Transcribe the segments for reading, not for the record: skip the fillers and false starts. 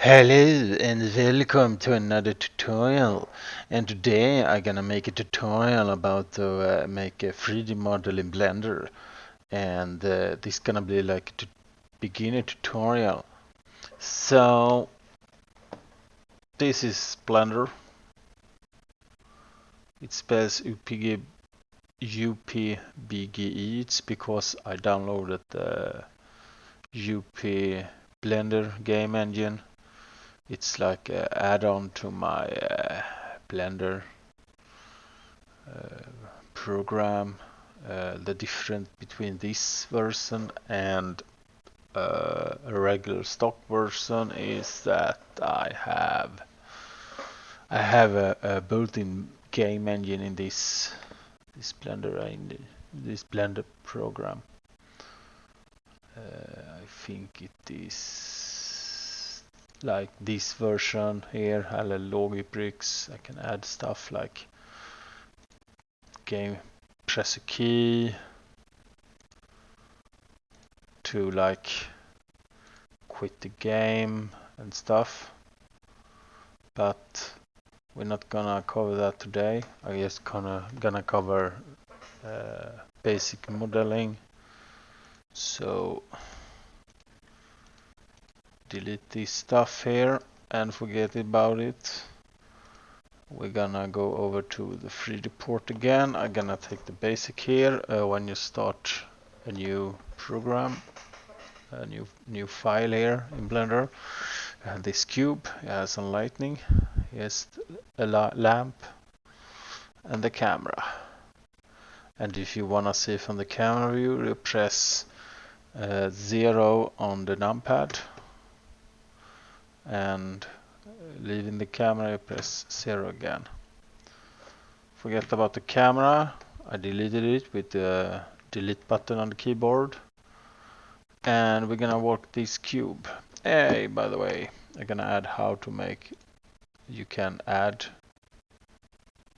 Hello and welcome to another tutorial. And today I'm gonna make a tutorial about to make a 3D model in Blender. And this gonna be like a beginner tutorial. So this is Blender. It spells UPBGE. It's because I downloaded the UP Blender game engine. It's like an add-on to my Blender program. The difference between this version and a regular stock version is that I have a built-in game engine in this Blender program. I think it is like this version here. Alla Logibricks. I can add stuff like game, press a key to like quit the game and stuff, but we're not gonna cover that today. I just gonna cover basic modeling. So delete this stuff here and forget about it. We're gonna go over to the 3D port again. I'm gonna take the basic here. When you start a new program, a new file here in Blender, this cube has some lighting, here's a lamp and the camera. And if you wanna see from the camera view, you press 0 on the numpad, and leaving the camera you press 0 again. Forget about the camera. I deleted it with the delete button on the keyboard. And we're gonna work this cube. Hey, by the way, I'm gonna add how to make. You can add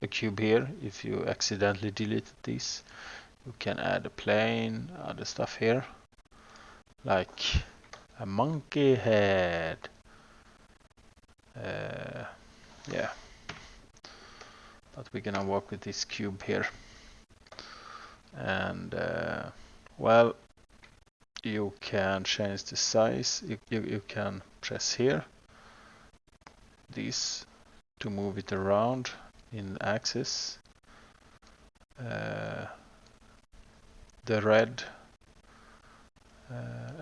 a cube here if you accidentally deleted this. You can add a plane, other stuff here, like a monkey head. Yeah, but we're gonna work with this cube here. And well, you can change the size. You can press here this to move it around in axis. The red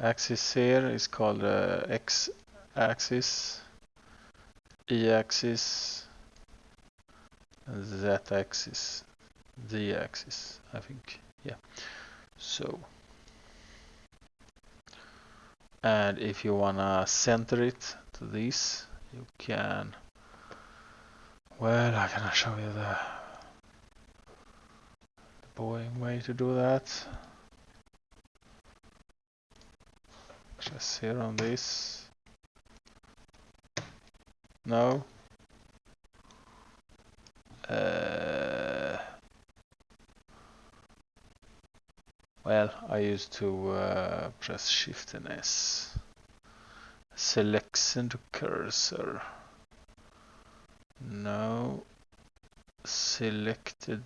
axis here is called X axis, E axis, and Z axis, Z axis, I think. Yeah. So, and if you wanna center it to this, you can. Well, I'm gonna show you the boring way to do that. Just here on this. No. Well, I used to press Shift and S. Selection to cursor. No. Selected.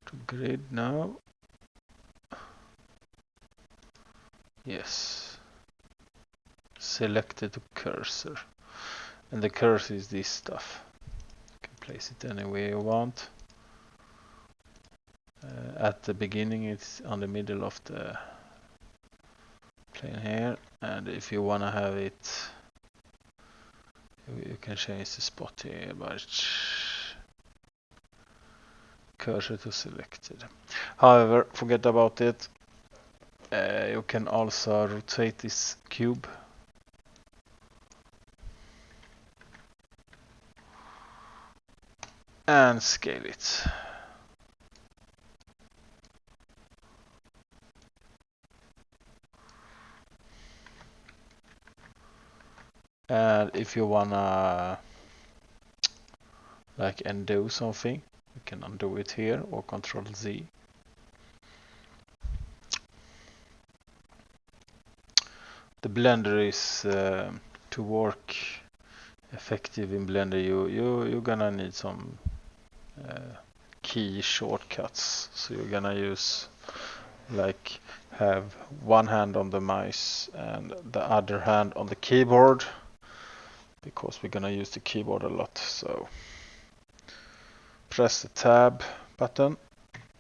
To grid now. Yes. Selected to cursor. And the cursor is this stuff. You can place it anywhere you want. At the beginning it's on the middle of the plane here, and if you wanna have it, you can change the spot here by cursor to selected. However, forget about it. You can also rotate this cube. And scale it. And if you wanna like undo something, you can undo it here or Control Z. the blender is to work effective in Blender. You're gonna need some key shortcuts. So you're gonna use like have one hand on the mouse and the other hand on the keyboard, because we're gonna use the keyboard a lot. So press the tab button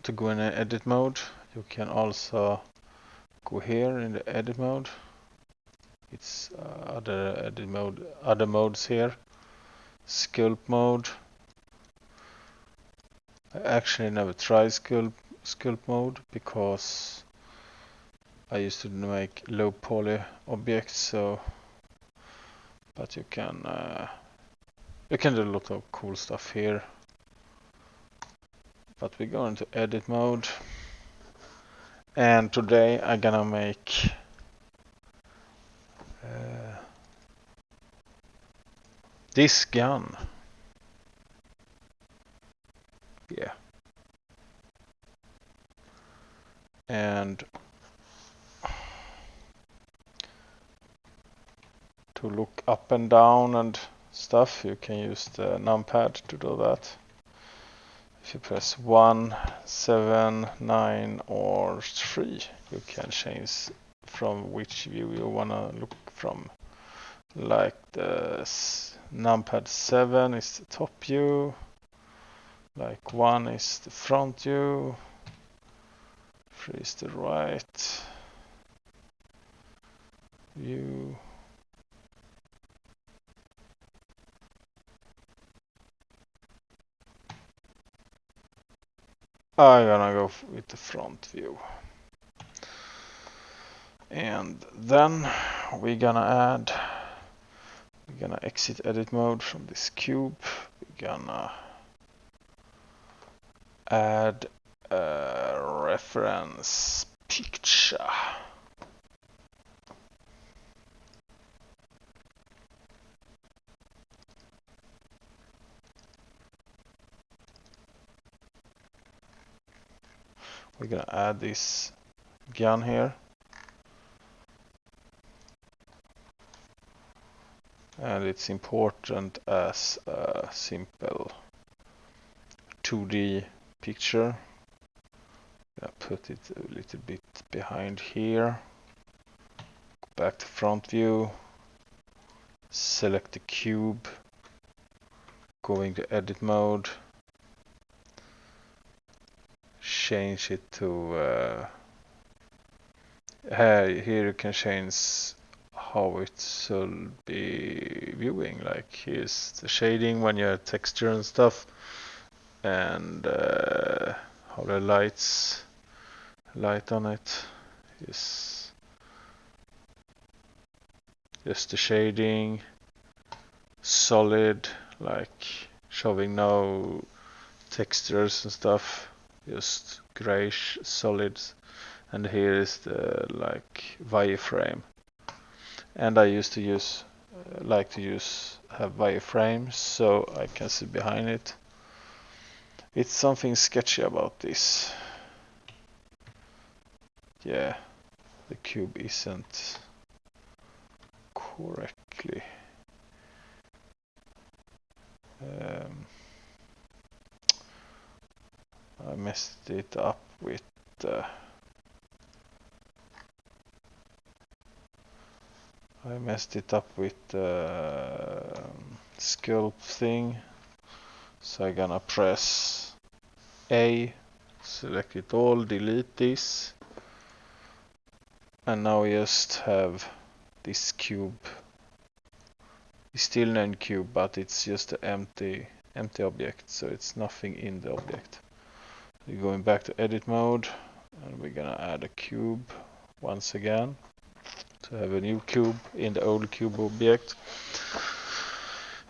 to go in edit mode. You can also go here in the edit mode. It's other edit mode, other modes here. Sculpt mode. I actually never tried sculpt mode because I used to make low poly objects. So, but you can do a lot of cool stuff here. But we go into edit mode, and today I'm gonna make this gun. Yeah. And to look up and down and stuff, you can use the numpad to do that. If you press 1, 7, 9 or 3, you can change from which view you wanna look from. Like the numpad 7 is the top view, like 1 is the front view, 3 is the right view. I'm gonna go with the front view. And then we're gonna exit edit mode from this cube. We're gonna add a reference picture. We're gonna add this gun here. And it's important as a simple 2D picture. I put it a little bit behind here. Go back to front view. Select the cube. Going to edit mode. Change it to here you can change how it should be viewing. Like here's the shading when you have texture and stuff, and how the light on it is just the shading, solid, like showing no textures and stuff, just grayish solids. And here is the like wireframe. And I used to use have wireframes so I can see behind it. It's something sketchy about this. Yeah, the cube isn't correctly. I messed it up with sculpt thing. So I'm gonna press A, select it all, delete this, and now we just have this cube. It's still named cube, but it's just an empty object, so it's nothing in the object. We're going back to edit mode, and we're gonna add a cube once again to have a new cube in the old cube object.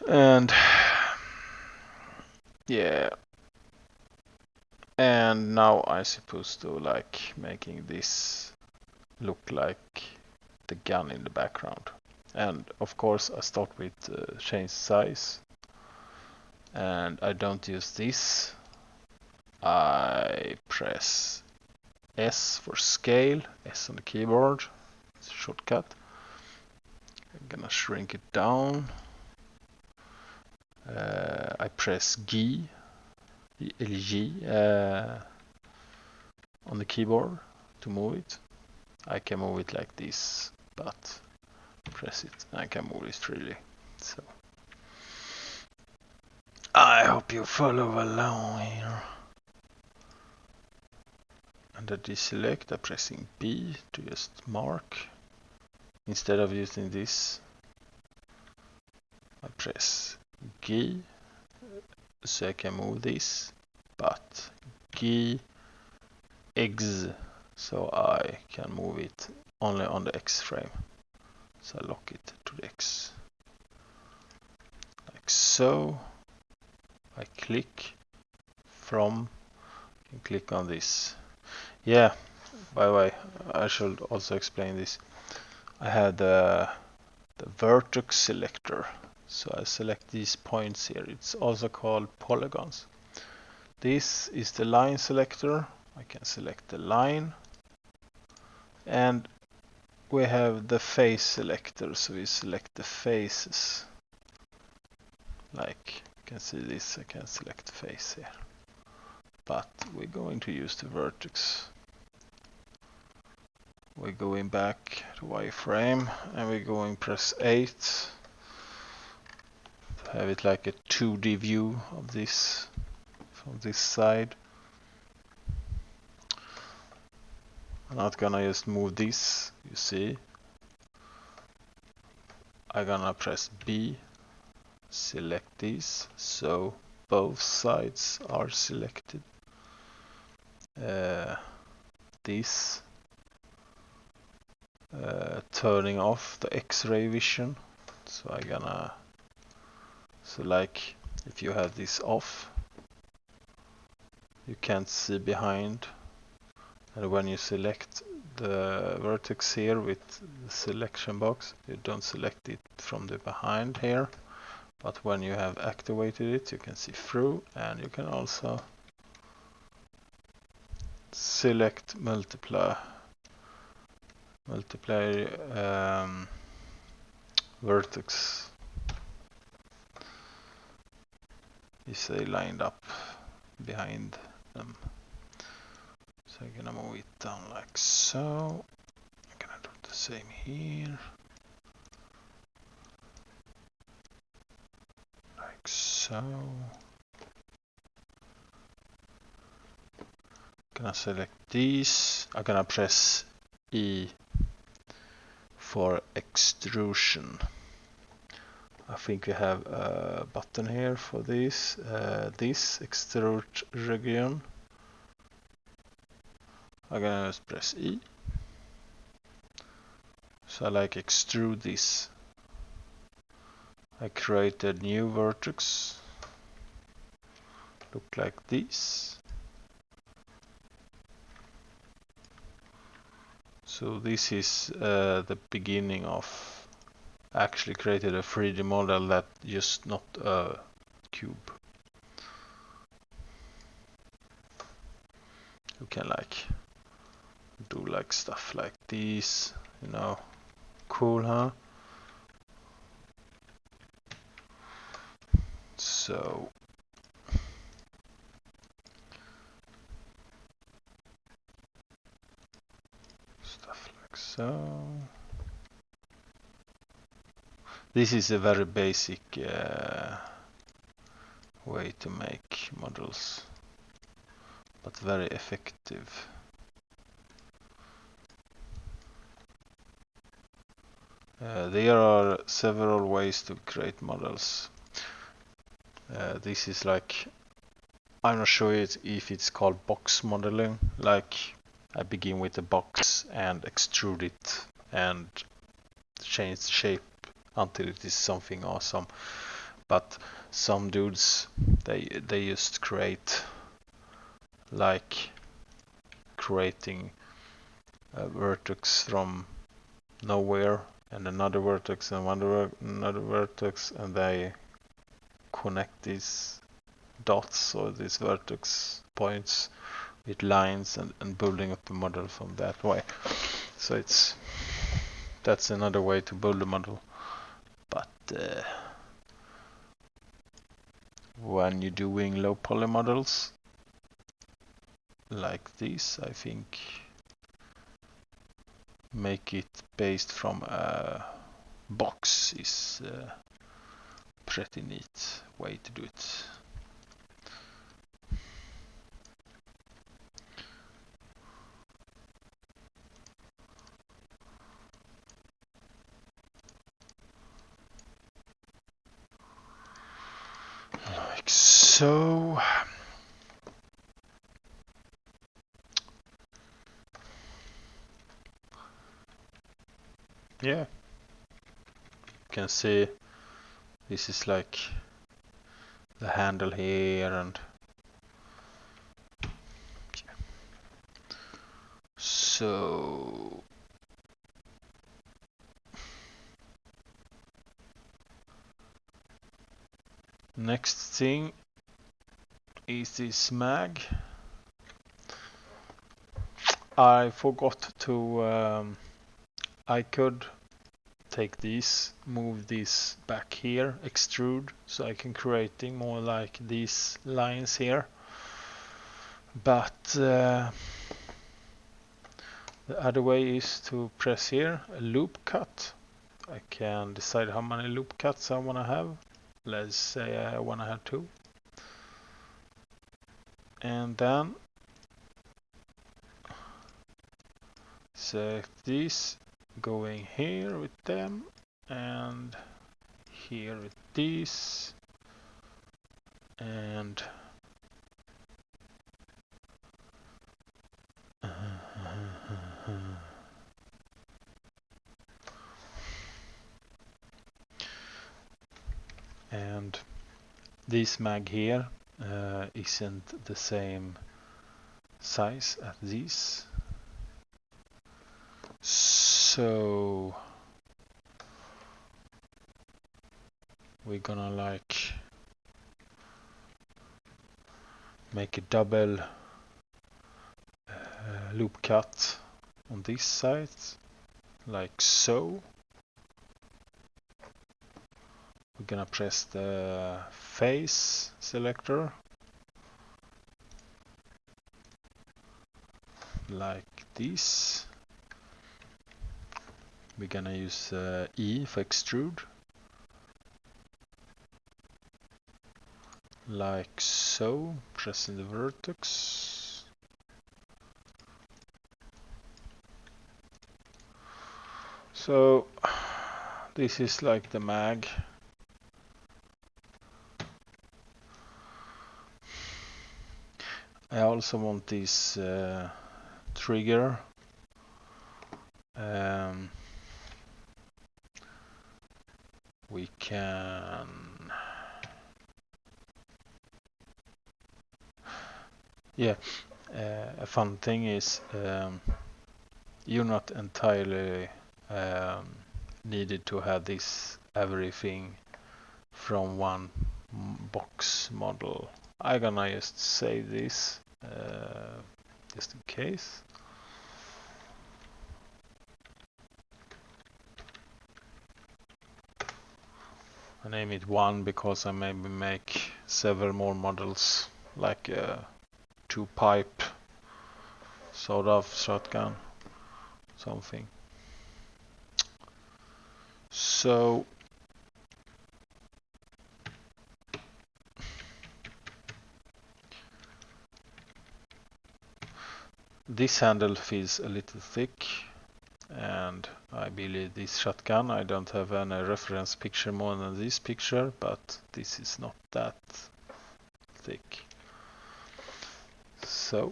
And yeah, and now I'm supposed to like making this look like the gun in the background. And of course I start with change size, and I don't use this. I press S for scale, S on the keyboard, it's a shortcut. I'm gonna shrink it down. I press G on the keyboard to move it. I can move it like this, but press it, I can move it freely. So I hope you follow along here. Under deselect, I'm pressing B to just mark. Instead of using this, I press G so I can move this, but G X so I can move it only on the X frame. So I lock it to the X. Like so. I click from and click on this. Yeah, by the way, I should also explain this. I had the vertex selector. So I select these points here. It's also called polygons. This is the line selector. I can select the line. And we have the face selector. So we select the faces. Like you can see this, I can select face here. But we're going to use the vertex. We're going back to wireframe and we're going press 8 to have it like a 2D view of this from this side. I'm not gonna just move this, you see. I'm gonna press B, select this, so both sides are selected. This turning off the X-ray vision. So I'm gonna, so like if you have this off, you can't see behind. And when you select the vertex here with the selection box, you don't select it from the behind here. But when you have activated it, you can see through, and you can also select multiply vertex if they lined up behind them. So I'm gonna move it down like so. I'm gonna do the same here. Like so. Gonna select these. I'm gonna press E for extrusion. I think we have a button here for this. This extrude region. I'm gonna just press E. So I like extrude this. I create a new vertex. Look like this. So this is the beginning of actually created a 3D model that just not a cube. You can like do like stuff like this, you know. Cool, huh? So stuff like so. This is a very basic way to make models, but very effective. There are several ways to create models. This is like, I'm not sure if it's called box modeling, like I begin with a box and extrude it and change the shape until it is something awesome. But some dudes, they just create like creating a vertex from nowhere and another vertex and another vertex, and they connect these dots or these vertex points with lines and building up the model from that way. So that's another way to build a model. when you're doing low poly models like this, I think make it based from a box is pretty neat way to do it. Like so. Yeah, you can see this is like the handle here, and so next thing is this mag. I forgot to I could take these, move this back here, extrude, so I can creating more like these lines here. But the other way is to press here, a loop cut. I can decide how many loop cuts I want to have. Let's say I want to have 2. And then select this, going here with them, and here with this, and and this mag here isn't the same size as this, so we're gonna like make a double loop cut on this side, like so. We're gonna press the face selector like this. We're gonna use E for extrude, like so, pressing the vertex. So this is like the mag. I also want this trigger. We can a fun thing is you're not entirely needed to have this everything from one box model. I'm gonna just save this just in case. I name it 1 because I maybe make several more models, like a 2-pipe sort of shotgun, something. So this handle feels a little thick, and I believe this shotgun, I don't have any reference picture more than this picture, but this is not that thick. So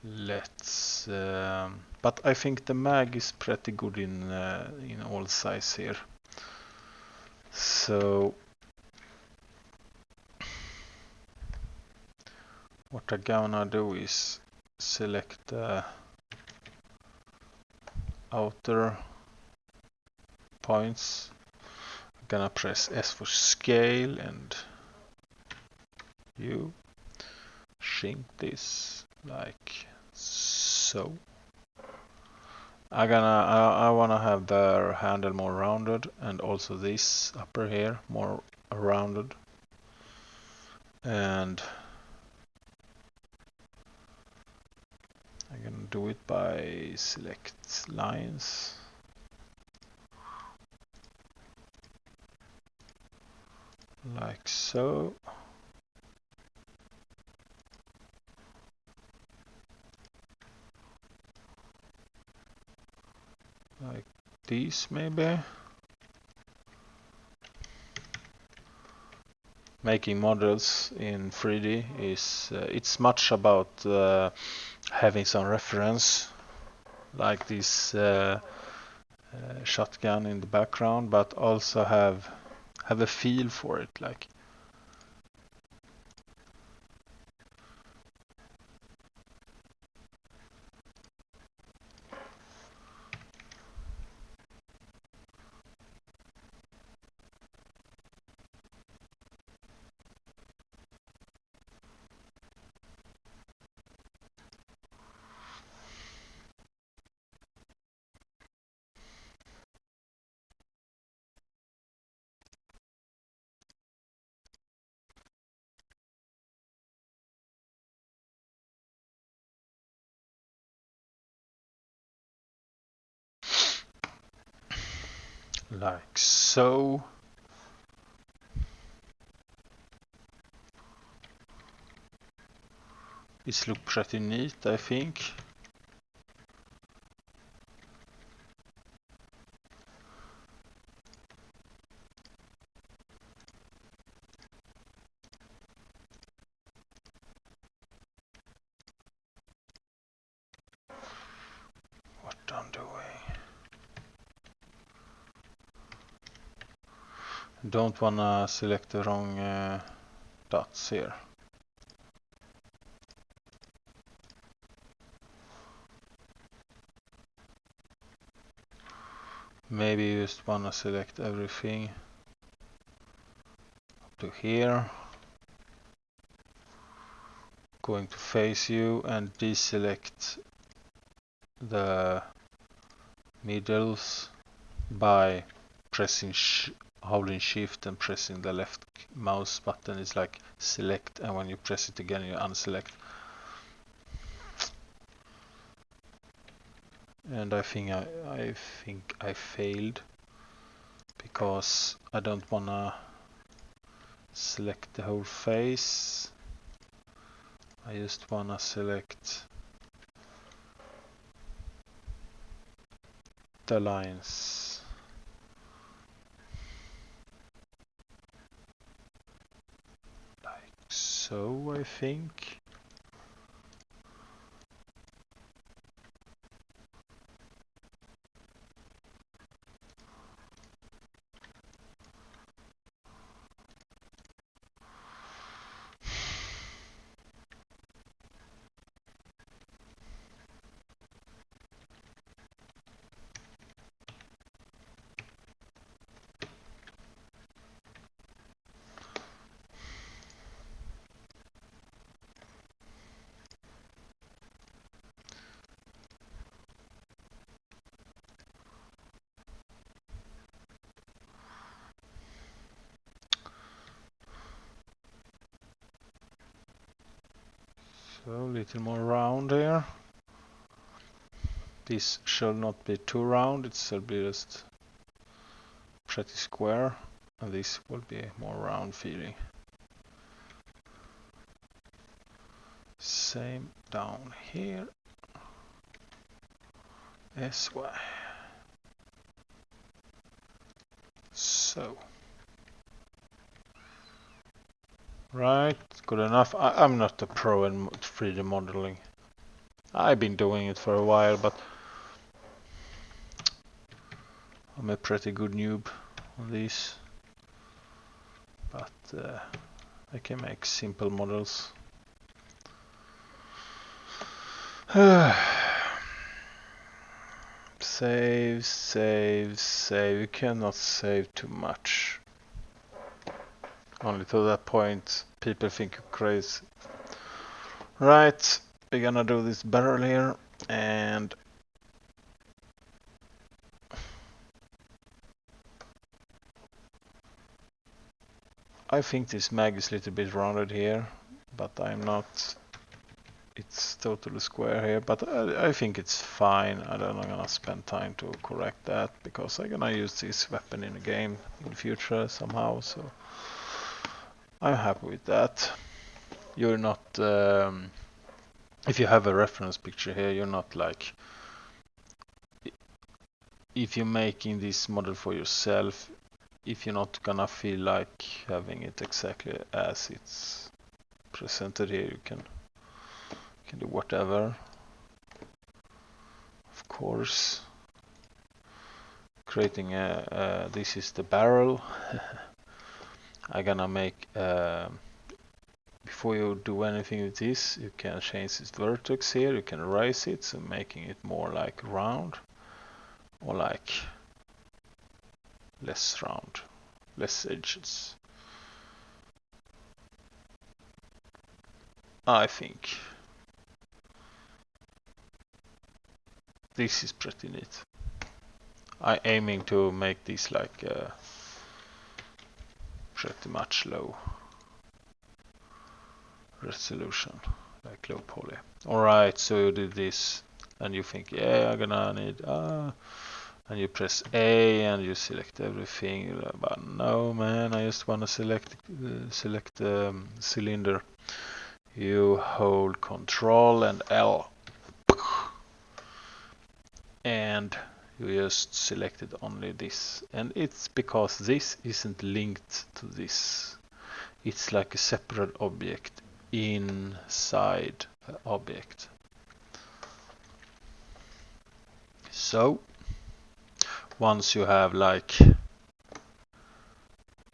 let's but I think the mag is pretty good in all size here. So what I'm gonna do is select the outer points. I'm gonna press S for scale and U. Shrink this like so. I wanna have the handle more rounded, and also this upper here more rounded. And I'm gonna do it by select lines. Like so. Like these maybe. Making models in 3D is it's much about having some reference, like this shotgun in the background, but also have a feel for it, like. Like so. This looks pretty neat, I think. What I'm doing? Don't wanna select the wrong dots here. Maybe you just wanna select everything up to here. Going to face you and deselect the middles by pressing holding shift and pressing the left mouse button is like select, and when you press it again you unselect. And I think I failed because I don't wanna select the whole face. I just wanna select the lines. Like so, I think. So a little more round here. This shall not be too round, it shall be just pretty square, and this will be more round feeling. Same down here as well. So. Right, good enough. I'm not a pro in 3D modeling. I've been doing it for a while, but I'm a pretty good noob on these. But I can make simple models. Save, save, save. You cannot save too much. Only to that point people think you're crazy. Right, we're gonna do this barrel here, and I think this mag is a little bit rounded here, but I'm not. It's totally square here, but I think it's fine. I don't know, I'm gonna spend time to correct that because I'm gonna use this weapon in the game in the future somehow, so I'm happy with that. You're not, if you have a reference picture here, you're not like, if you're making this model for yourself, if you're not gonna feel like having it exactly as it's presented here, you can do whatever. Of course, creating this is the barrel. I'm gonna make before you do anything with this, you can change this vertex here. You can raise it, so making it more like round, or like less round, less edges. I think this is pretty neat. I'm aiming to make this like pretty much low resolution, like low poly. Alright, so you did this and you think, yeah, I'm gonna need and you press A and you select everything, but no man, I just want to select the cylinder. You hold Control and L and you just selected only this, and it's because this isn't linked to this. It's like a separate object inside an object. So once you have like,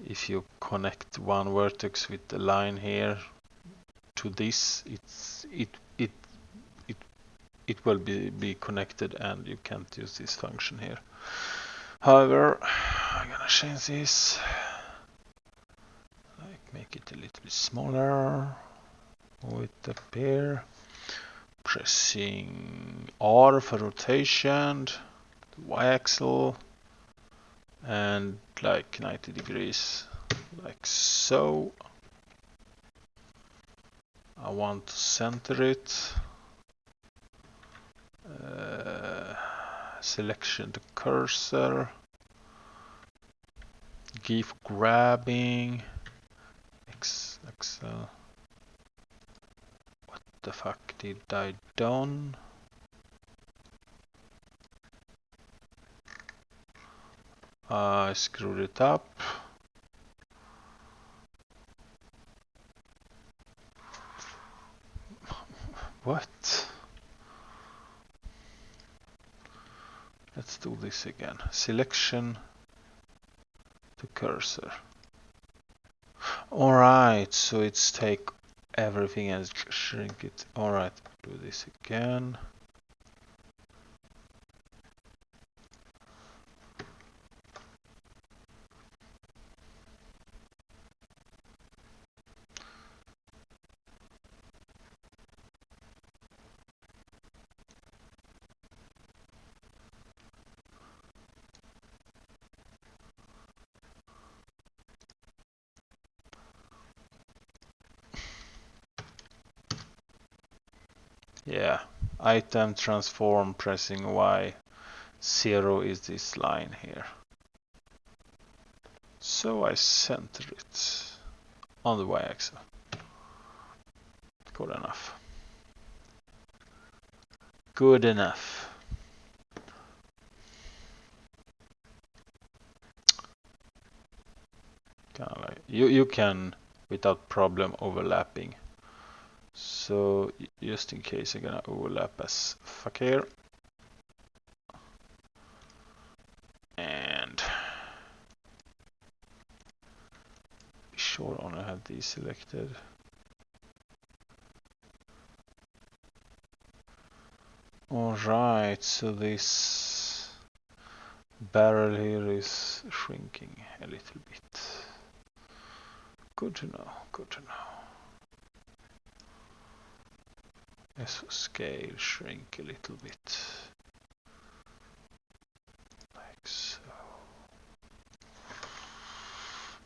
if you connect one vertex with the line here to this, it will be connected and you can't use this function here. However, I'm gonna change this, like make it a little bit smaller, move it up here, pressing R for rotation, the y-axis, and like 90 degrees, like so. I want to center it. Selection to cursor. Give grabbing. Excel. What the fuck did I done? I screwed it up. What? Let's do this again. Selection to cursor. Alright, so it's take everything and shrink it. Alright, do this again. Yeah, item transform pressing Y. 0 is this line here. So I center it on the y-axis. Good enough. Good enough. Kind of like you can without problem overlapping. So just in case I'm gonna overlap as fuck here. And be sure I only have these selected. Alright, so this barrel here is shrinking a little bit. Good to know, good to know. Let's scale shrink a little bit. Like so.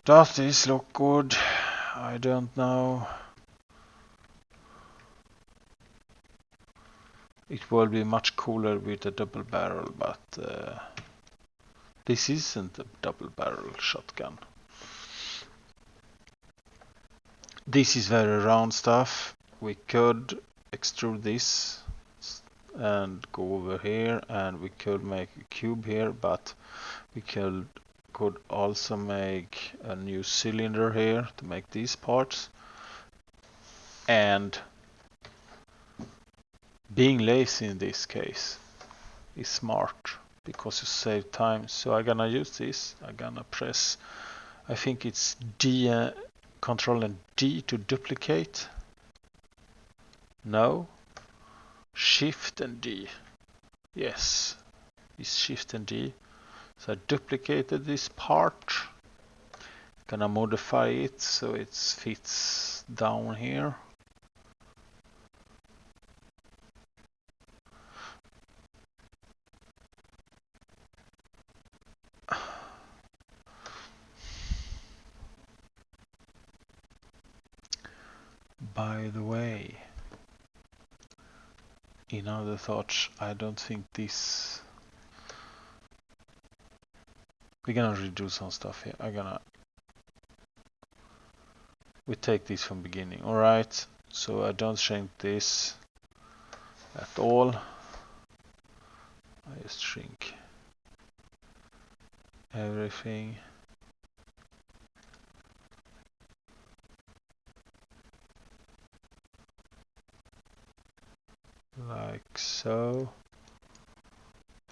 Does this look good? I don't know. It will be much cooler with a double barrel, but this isn't a double barrel shotgun. This is very round stuff. We could extrude this and go over here, and we could make a cube here, but we could also make a new cylinder here to make these parts. And being lazy in this case is smart because you save time. So I'm gonna use this. I'm gonna press, I think it's D, Control and D to duplicate. No, Shift and D. Yes, it's Shift and D. So I duplicated this part. Gonna modify it so it fits down here. By the way, in other thoughts, I don't think this... We're gonna redo some stuff here. We take this from beginning. Alright, so I don't shrink this at all. I just shrink everything. Like so.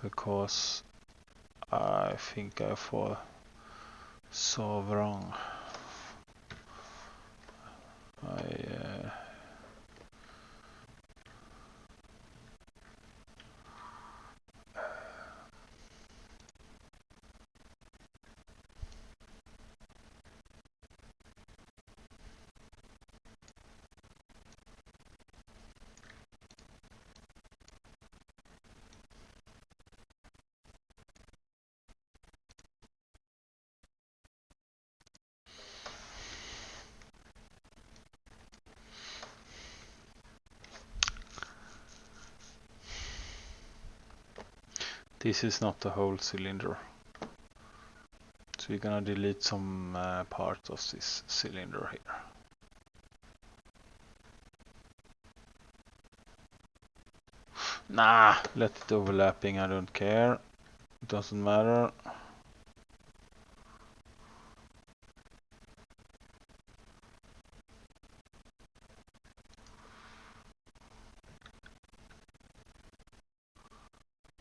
Because I think I saw wrong. This is not the whole cylinder. So we're gonna delete some part of this cylinder here. Nah, let it overlapping, I don't care. It doesn't matter.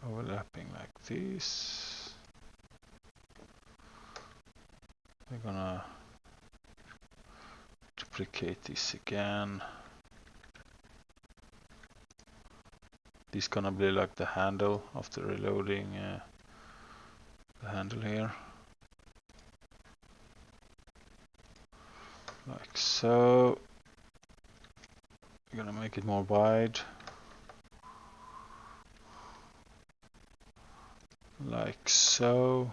Overlapping like this. We're gonna duplicate this again. This is gonna be like the handle after reloading the handle here. Like so. We're gonna make it more wide. Like so.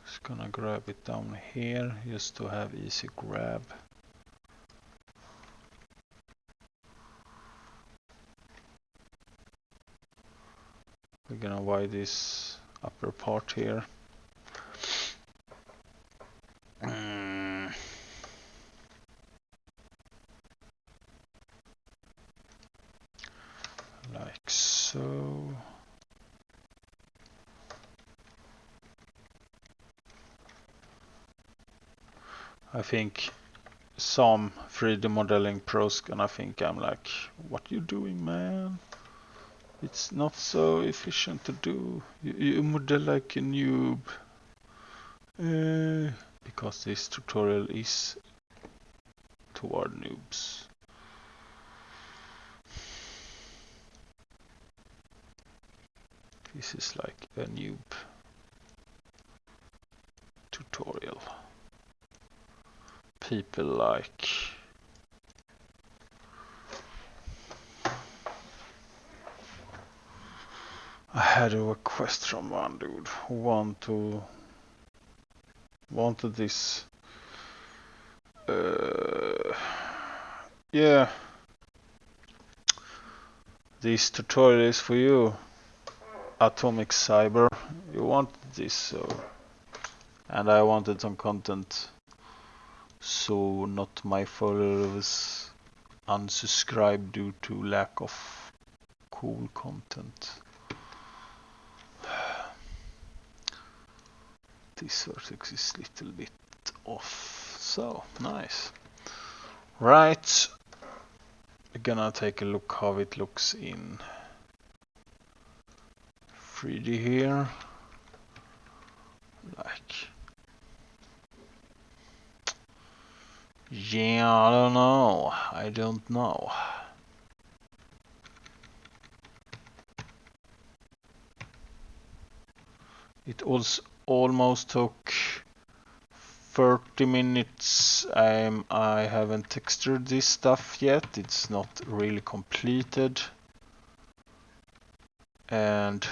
Just gonna grab it down here just to have easy grab. We're gonna widen this upper part here. Like so. I think some 3D modeling pros gonna think I'm like, what you doing, man? It's not so efficient to do. You model like a noob. Because this tutorial is toward noobs. This is like a noob tutorial. People like had a request from one dude who wanted this. Yeah, this tutorial is for you, Atomic Cyber. You wanted this, so, and I wanted some content, so not my followers unsubscribe due to lack of cool content. This vertex is a little bit off, so nice. Right, we're gonna take a look how it looks in 3D here. Like, yeah, I don't know. It also almost took 30 minutes. I haven't textured this stuff yet. It's not really completed. And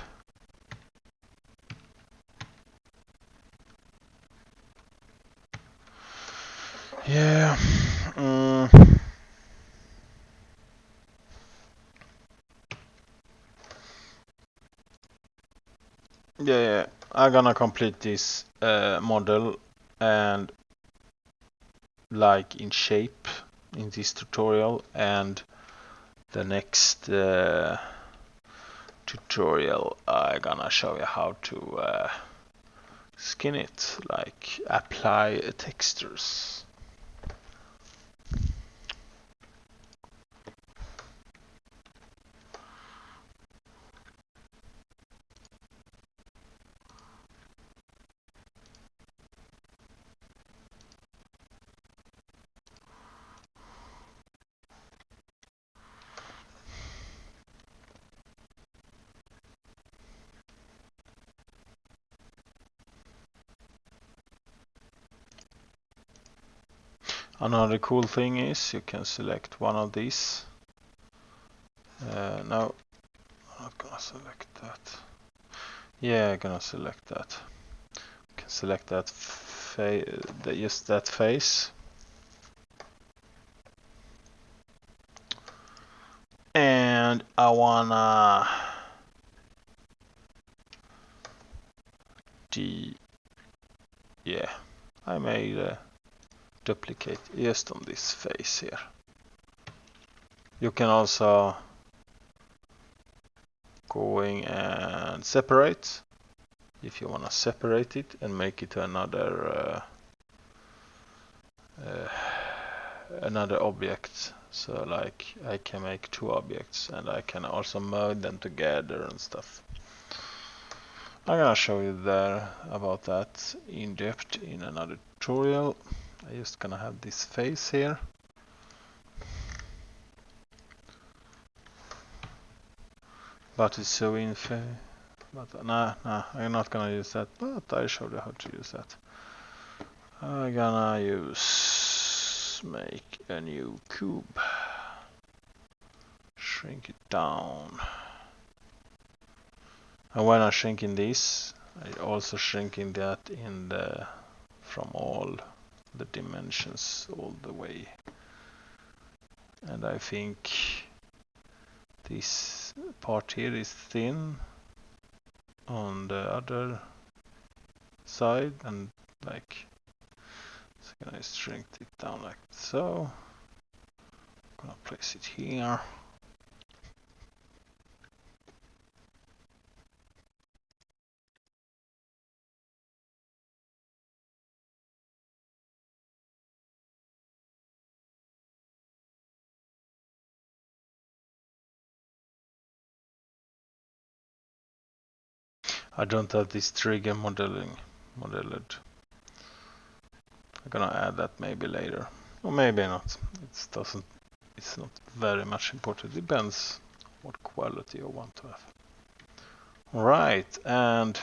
yeah, yeah, I'm gonna complete this model and like in shape in this tutorial, and the next tutorial I'm gonna show you how to skin it, like apply textures. Another cool thing is you can select one of these. No, I'm not gonna select that. Yeah, I'm gonna select that. You can select that just that face. And I wanna yeah, I made a duplicate just on this face here. You can also going and separate if you want to separate it and make it to another another object. So like I can make two objects and I can also merge them together and stuff. I'm gonna show you there about that in depth in another tutorial. I'm just gonna have this face here. But it's so but nah, I'm not gonna use that, but I showed you how to use that. I'm gonna make a new cube. Shrink it down. And when I'm shrinking this, I also shrinking that in the from all the dimensions all the way. And I think this part here is thin on the other side, and like, so can I shrink it down like so. I'm gonna place it here. I don't have this trigger modeled. I'm gonna add that maybe later, or maybe not. It's not very much important. Depends what quality you want to have. Right, and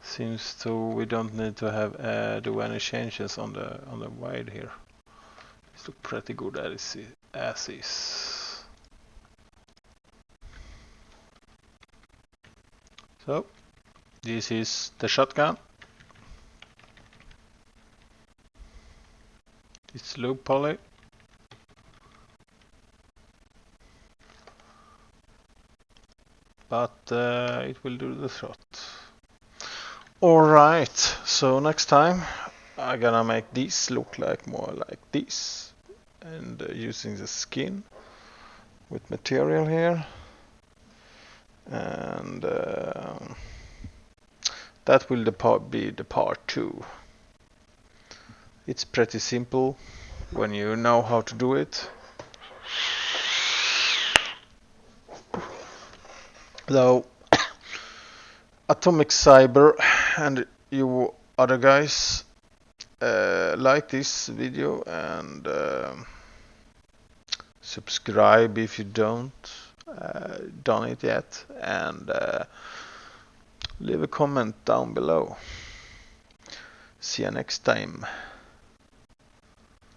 seems to we don't need to have do any changes on the wide here. It's look pretty good as is. So this is the shotgun. It's low poly. But it will do the shot. Alright, so next time I'm gonna make this look like more like this. And using the skin with material here. And that will be the part 2. It's pretty simple when you know how to do it. Though Atomic Cyber and you other guys like this video and subscribe if you don't done it yet, and leave a comment down below. See you next time.